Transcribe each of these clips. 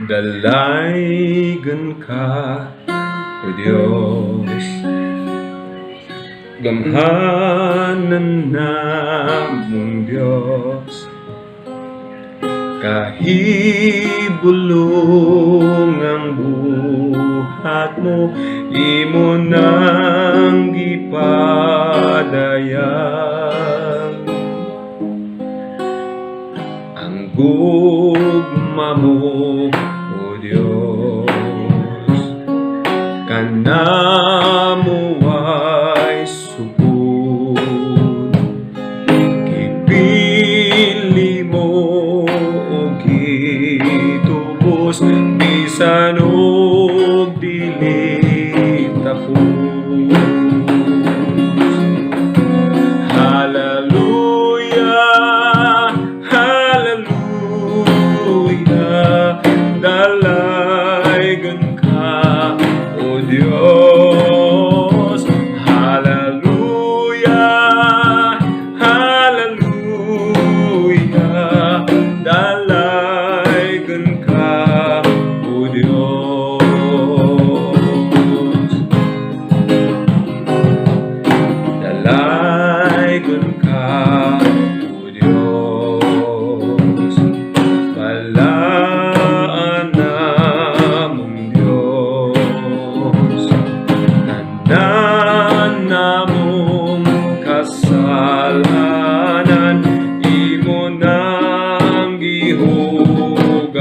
Dalaygan ka, O Diyos, gamhanan namong Diyos, kahibulong ang buhat mo, imo nang gipadayag. Ang gugma mo, O Diyos, kanamo ay sugod, gipili mo o gitubos, bisan og dili tapos. Hallelujah, hallelujah, dalaygan ka, O Diyos. Hallelujah, hallelujah, dalaygan ka, O Diyos. Dalaygan ka, O Diyos, balaan namong Diyos, tanan namong kasalanan, imo nang gihugasan.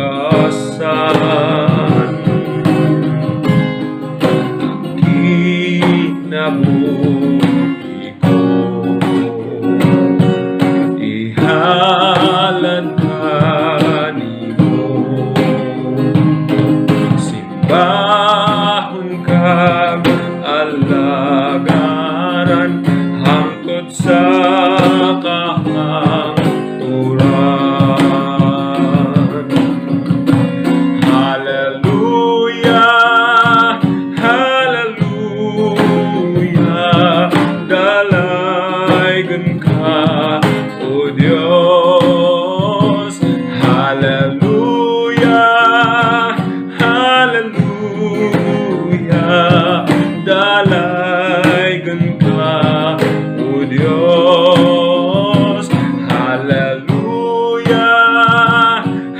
Ang kinabuhi ko, ihalad ka nimo, simbahon kag alagaran, hangtod sa kahangturan. Hallelujah, hallelujah, dalaygan ka, O Diyos. Hallelujah, hallelujah, dalaygan ka, O Diyos. Hallelujah,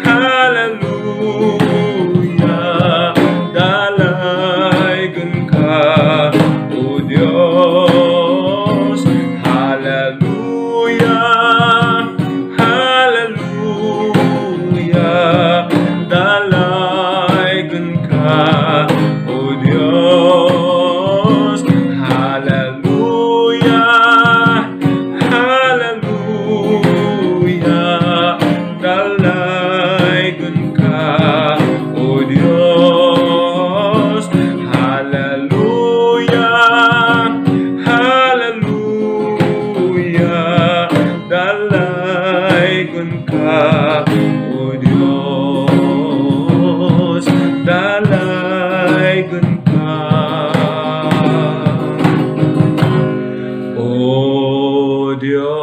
hallelujah, dalaygan ka, O Diyos. Hallelujah, hallelujah, dalaygan ka, O Diyos. Hallelujah, hallelujah, dalaygan ka, O Diyos. Hallelujah, hallelujah, dalaygan ka, O Diyos. Dalaygan ka, O Diyos.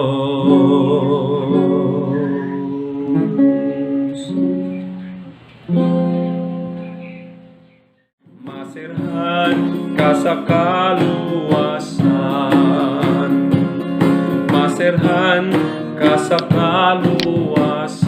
Masirhan ka sa kaluwasan, masirhan ka sa kaluwasan,